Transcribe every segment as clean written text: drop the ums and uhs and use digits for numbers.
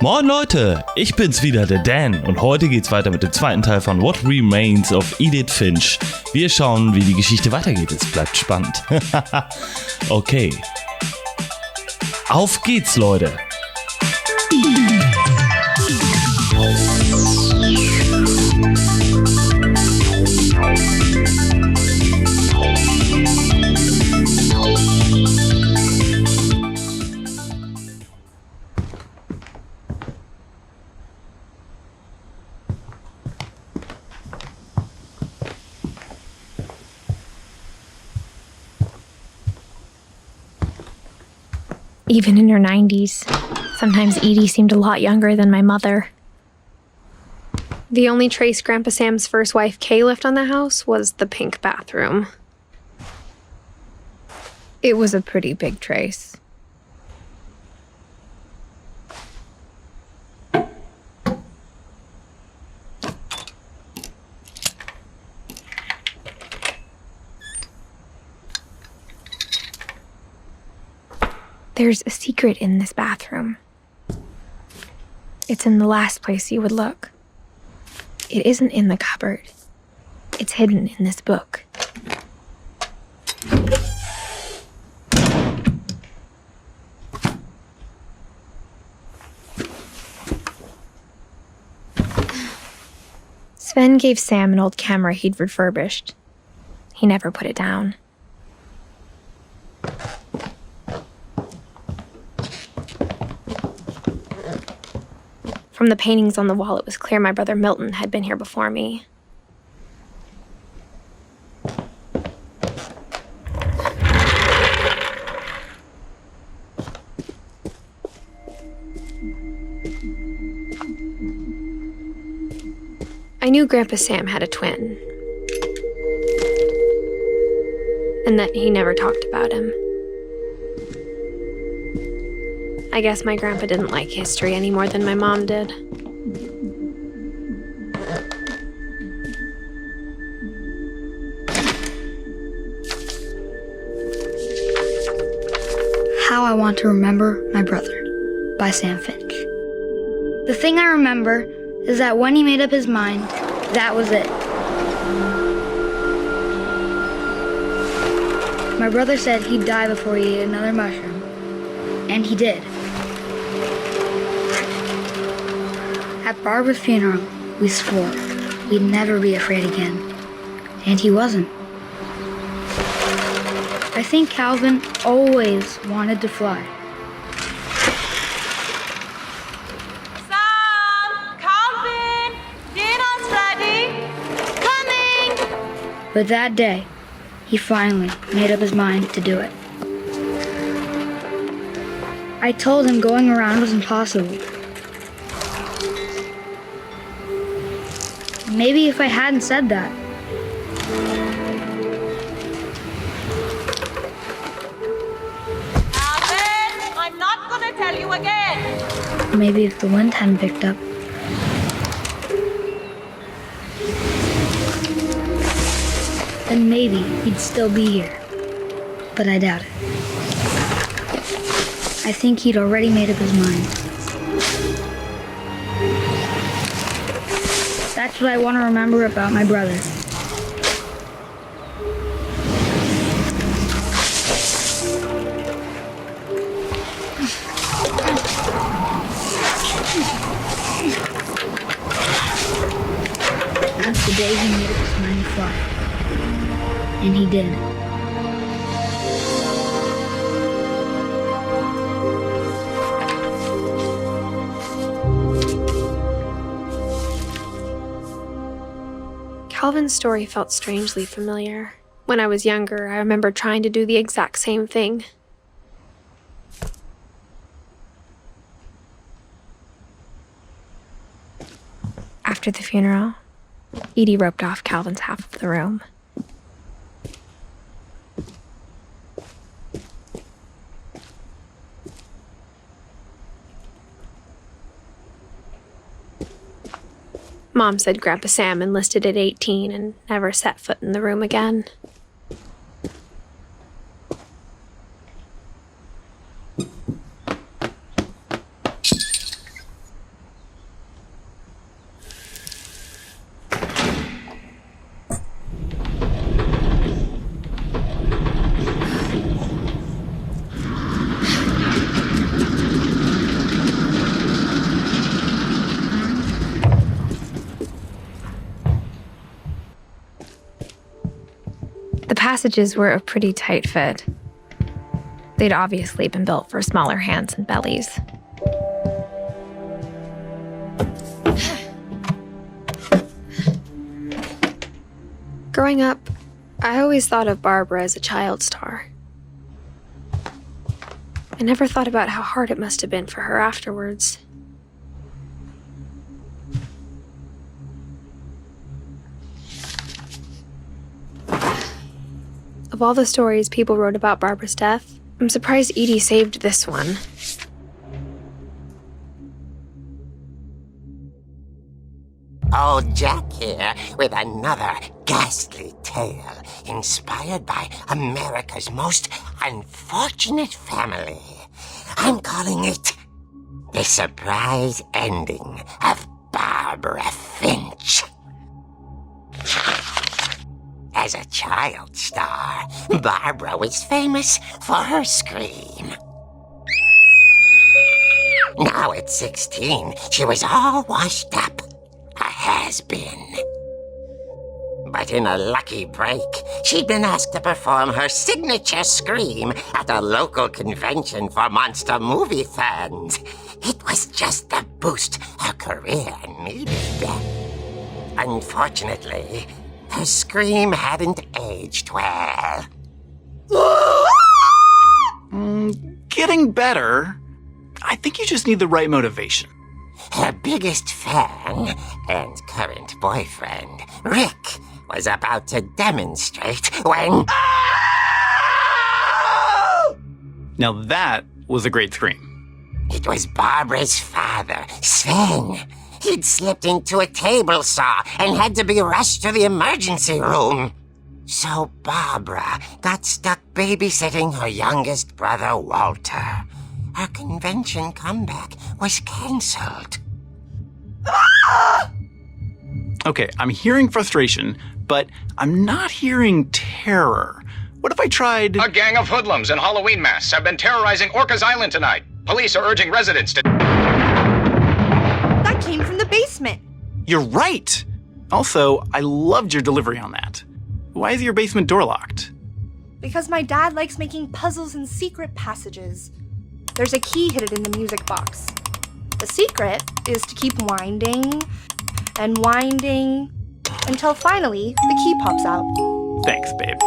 Moin Leute, ich bin's wieder, der Dan, und heute geht's weiter mit dem zweiten Teil von What Remains of Edith Finch. Wir schauen, wie die Geschichte weitergeht, es bleibt spannend. Okay. Auf geht's, Leute! Even in her 90s, sometimes Edie seemed a lot younger than my mother. The only trace Grandpa Sam's first wife Kay left on the house was the pink bathroom. It was a pretty big trace. There's a secret in this bathroom. It's in the last place you would look. It isn't in the cupboard. It's hidden in this book. Sven gave Sam an old camera he'd refurbished. He never put it down. From the paintings on the wall, it was clear my brother Milton had been here before me. I knew Grandpa Sam had a twin, and that he never talked about him. I guess my grandpa didn't like history any more than my mom did. How I Want to Remember My Brother by Sam Finch. The thing I remember is that when he made up his mind, that was it. My brother said he'd die before he ate another mushroom, and he did. At Barbara's funeral, we swore we'd never be afraid again, and he wasn't. I think Calvin always wanted to fly. Sam! Calvin! Dinner's ready! Coming! But that day, he finally made up his mind to do it. I told him going around was impossible. Maybe if I hadn't said that. Calvin! I'm not gonna tell you again! Maybe if the wind hadn't picked up. Then maybe he'd still be here. But I doubt it. I think he'd already made up his mind. That's what I want to remember about my brother. That's the day he made up his mind to fly. And he did. Calvin's story felt strangely familiar. When I was younger, I remember trying to do the exact same thing. After the funeral, Edie roped off Calvin's half of the room. Mom said Grandpa Sam enlisted at 18 and never set foot in the room again. passages were a pretty tight fit. They'd obviously been built for smaller hands and bellies. Growing up, I always thought of Barbara as a child star. I never thought about how hard it must have been for her afterwards. Of all the stories people wrote about Barbara's death, I'm surprised Edie saved this one. Old Jack here with another ghastly tale inspired by America's most unfortunate family. I'm calling it The Surprise Ending of Barbara Finch. As a child star, Barbara was famous for her scream. Now at 16, she was all washed up. A has-been. But in a lucky break, she'd been asked to perform her signature scream at a local convention for monster movie fans. It was just the boost her career needed. Unfortunately, her scream hadn't aged well. Getting better. I think you just need the right motivation. Her biggest fan and current boyfriend, Rick, was about to demonstrate when... Now that was a great scream. It was Barbara's father, Sven. He'd slipped into a table saw and had to be rushed to the emergency room. So Barbara got stuck babysitting her youngest brother, Walter. Her convention comeback was cancelled. Okay, I'm hearing frustration, but I'm not hearing terror. What if I tried... A gang of hoodlums in Halloween masks have been terrorizing Orcas Island tonight. Police are urging residents to... That came from the basement. You're right! Also, I loved your delivery on that. Why is your basement door locked? Because my dad likes making puzzles and secret passages. There's a key hidden in the music box. The secret is to keep winding and winding until finally the key pops out. Thanks, babe.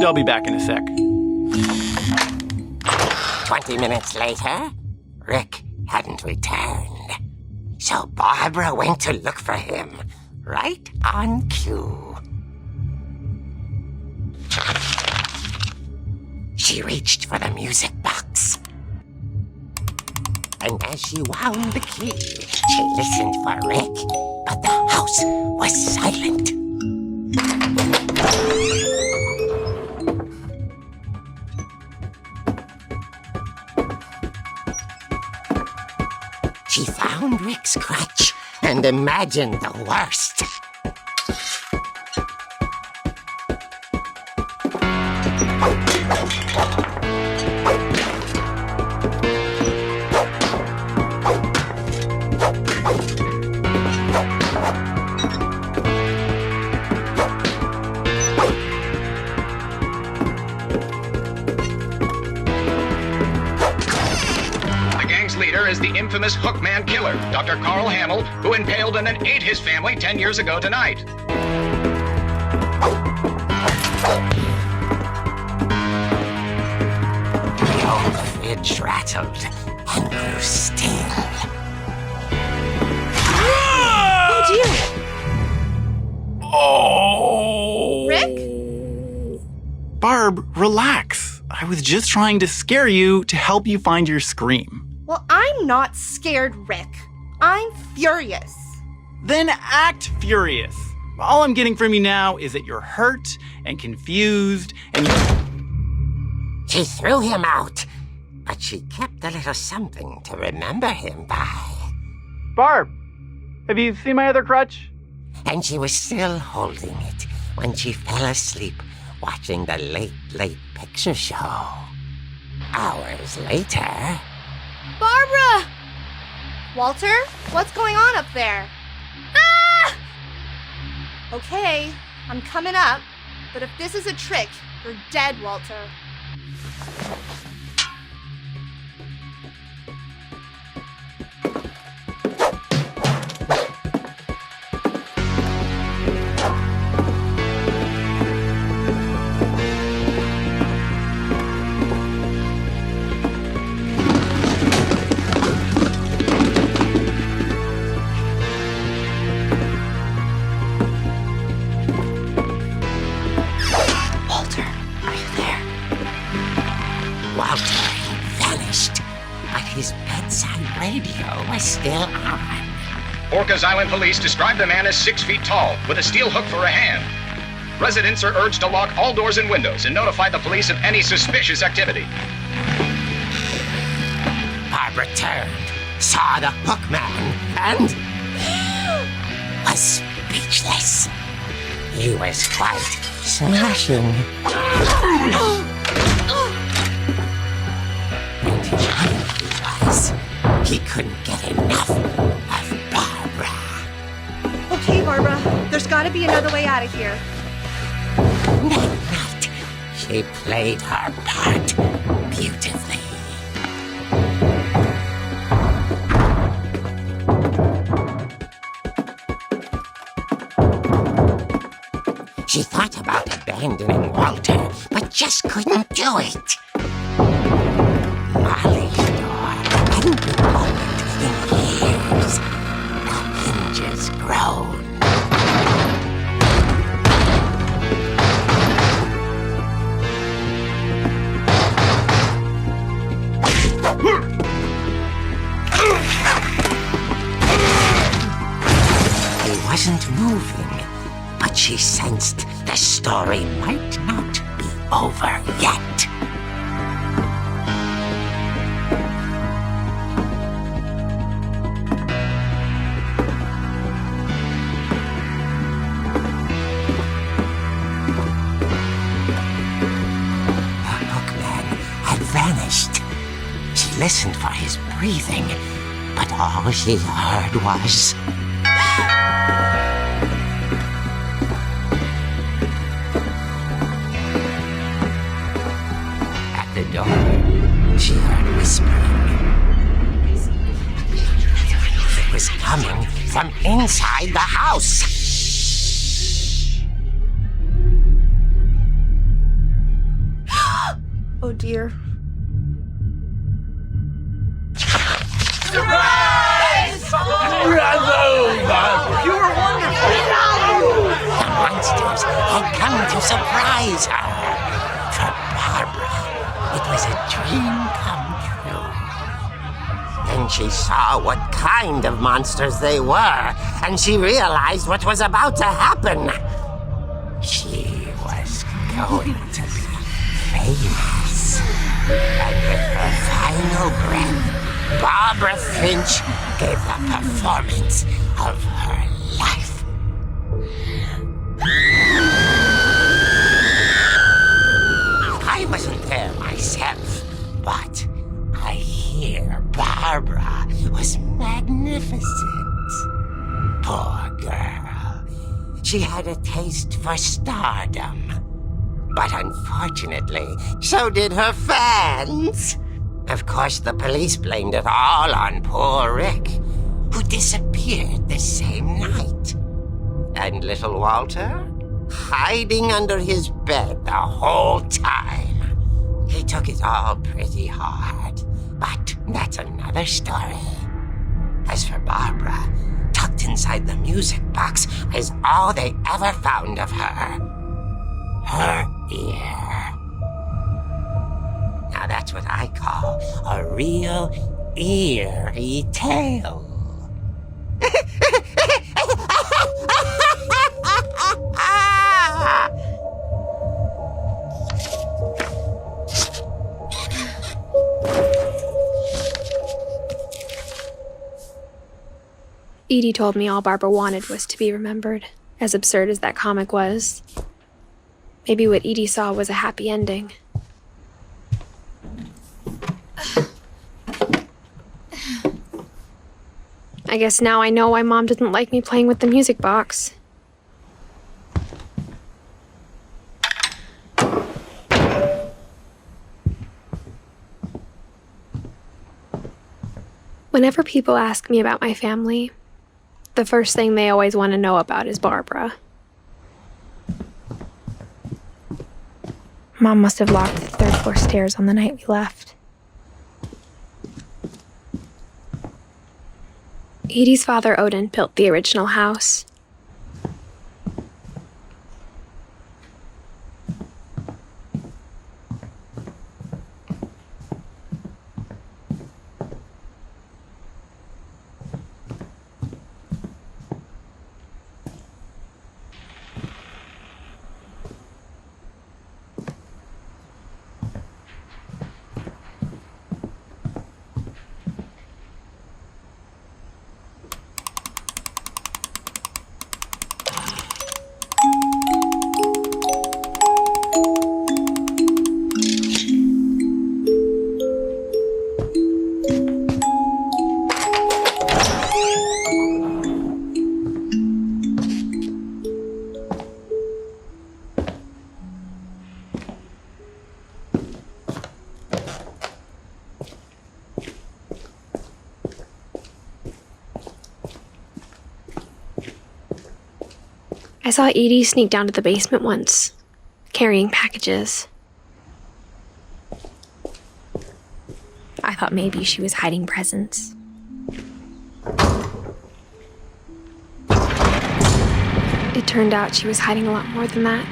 I'll be back in a sec. 20 minutes later, Rick hadn't returned. So Barbara went to look for him, right on cue. She reached for the music box. And as she wound the key, she listened for Rick, but the house was silent. She found Rick's crutch and imagined the worst. Is the infamous Hookman killer, Dr. Carl Hamill, who impaled and then ate his family 10 years ago tonight. The old fridge rattled and grew still. Oh dear! Oh! Rick? Barb, relax. I was just trying to scare you to help you find your scream. Well, I'm not scared, Rick. I'm furious. Then act furious. All I'm getting from you now is that you're hurt and confused and She threw him out, but she kept a little something to remember him by. Barb, have you seen my other crutch? And she was still holding it when she fell asleep watching the late picture show. Hours later... Barbara! Walter, what's going on up there? Ah! Okay, I'm coming up, but if this is a trick, You're dead, Walter. Still on. Orcas Island police describe the man as 6 feet tall, with a steel hook for a hand. Residents are urged to lock all doors and windows and notify the police of any suspicious activity. Barbara turned, saw the hook man, and was speechless. He was quite smashing. And he was. He couldn't get enough of Barbara. Okay, Barbara, there's gotta be another way out of here. That night, she played her part beautifully. She thought about abandoning Walter, but just couldn't do it. Molly's door hadn't been opened in years. The hinges groaned. He wasn't moving, but she sensed the story might not be over yet. She listened for his breathing, but all she heard was... At the door, she heard whispering. It was coming from inside the house. Oh dear. Surprise! You were wonderful! The monsters had come to surprise her. For Barbara, it was a dream come true. Then she saw what kind of monsters they were, and she realized what was about to happen. She was going to be famous. And with her final breath, Barbara Finch gave the performance of her life. I wasn't there myself, but I hear Barbara was magnificent. Poor girl. She had a taste for stardom. But unfortunately, so did her fans. Of course, the police blamed it all on poor Rick, who disappeared the same night. And little Walter, hiding under his bed the whole time. He took it all pretty hard, but that's another story. As for Barbara, tucked inside the music box is all they ever found of her. Her ear. Now that's what I call a real eerie tale. Edie told me all Barbara wanted was to be remembered, as absurd as that comic was. Maybe what Edie saw was a happy ending. I guess now I know why Mom didn't like me playing with the music box. Whenever people ask me about my family, the first thing they always want to know about is Barbara. Mom must have locked the third floor stairs on the night we left. Edie's father, Odin, built the original house. I saw Edie sneak down to the basement once, carrying packages. I thought maybe she was hiding presents. It turned out she was hiding a lot more than that.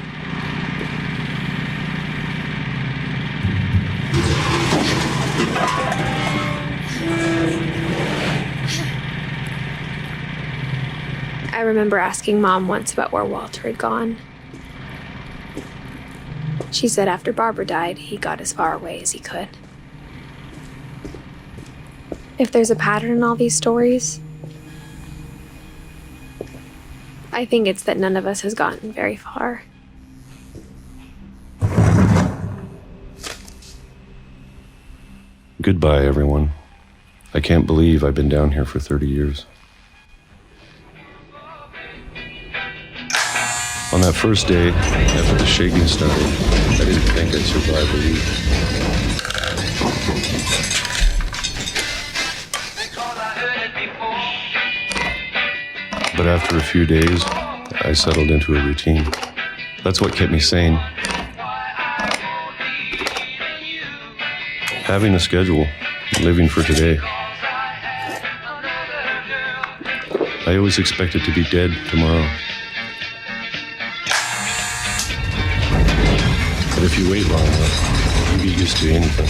I remember asking Mom once about where Walter had gone. She said after Barbara died, he got as far away as he could. If there's a pattern in all these stories, I think it's that none of us has gotten very far. Goodbye, everyone. I can't believe I've been down here for 30 years. On that first day, after the shaking started, I didn't think I'd survive a week. But after a few days, I settled into a routine. That's what kept me sane. Having a schedule, living for today. I always expected to be dead tomorrow. But if you wait long enough, you get used to anything.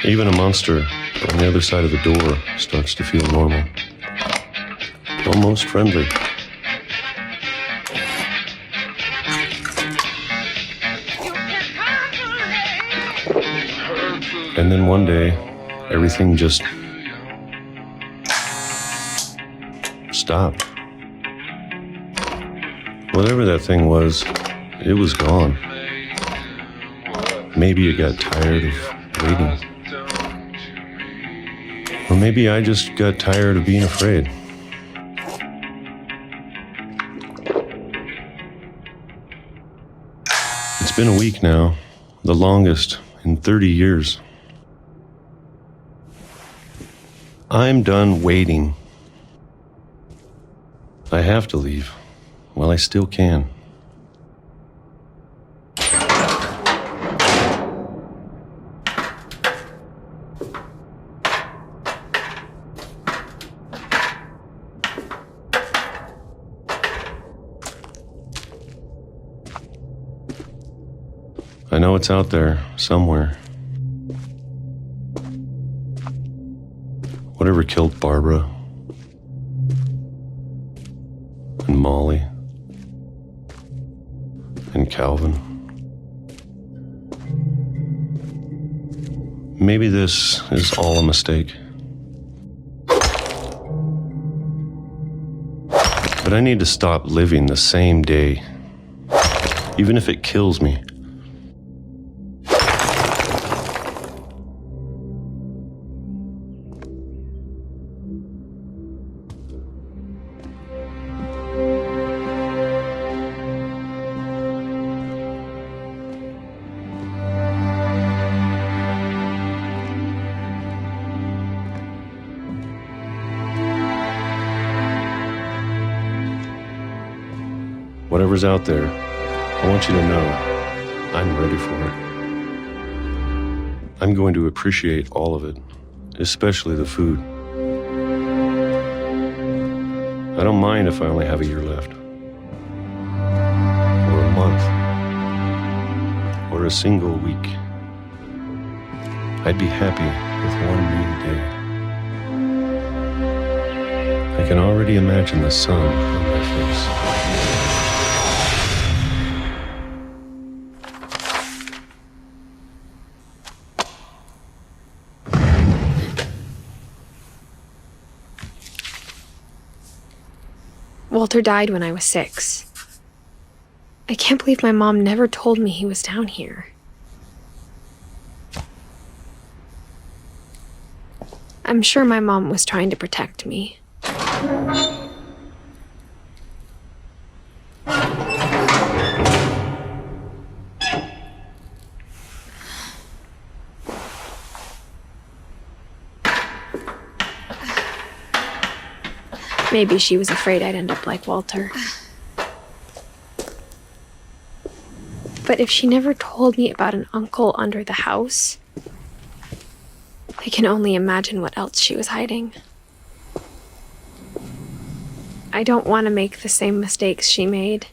Even a monster on the other side of the door starts to feel normal. Almost friendly. And then one day, everything just stopped. Whatever that thing was, it was gone. Maybe it got tired of waiting. Or maybe I just got tired of being afraid. It's been a week now, the longest in 30 years. I'm done waiting. I have to leave while I still can. I know it's out there somewhere. Whatever killed Barbara and Molly and Calvin. Maybe this is all a mistake. But I need to stop living the same day, even if it kills me. Whatever's out there, I want you to know I'm ready for it. I'm going to appreciate all of it, especially the food. I don't mind if I only have a year left, or a month, or a single week. I'd be happy with one new day. I can already imagine the sun on my face. Walter died when I was 6. I can't believe my mom never told me he was down here. I'm sure my mom was trying to protect me. Maybe she was afraid I'd end up like Walter. But if she never told me about an uncle under the house, I can only imagine what else she was hiding. I don't want to make the same mistakes she made,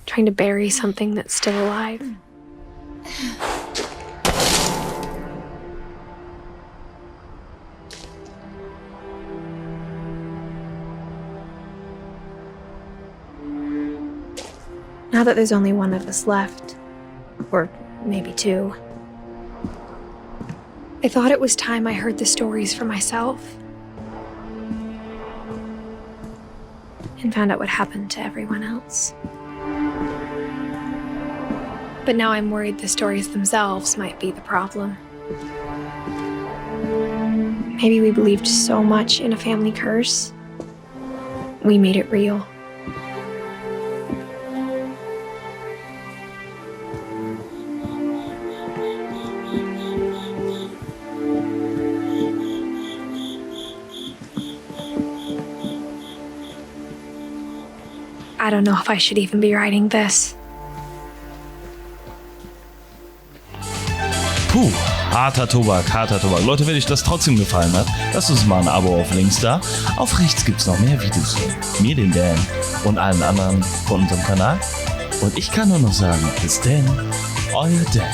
trying to bury something that's still alive. Now that there's only one of us left, or maybe 2, I thought it was time I heard the stories for myself and found out what happened to everyone else. But now I'm worried the stories themselves might be the problem. Maybe we believed so much in a family curse, we made it real. I don't know if I should even be writing this. Puh, harter Tobak, harter Tobak. Leute, wenn euch das trotzdem gefallen hat, lasst uns mal ein Abo auf Links da. Auf rechts gibt's noch mehr Videos von mir, den Dan, und allen anderen von unserem Kanal. Und ich kann nur noch sagen, bis denn, euer Dan.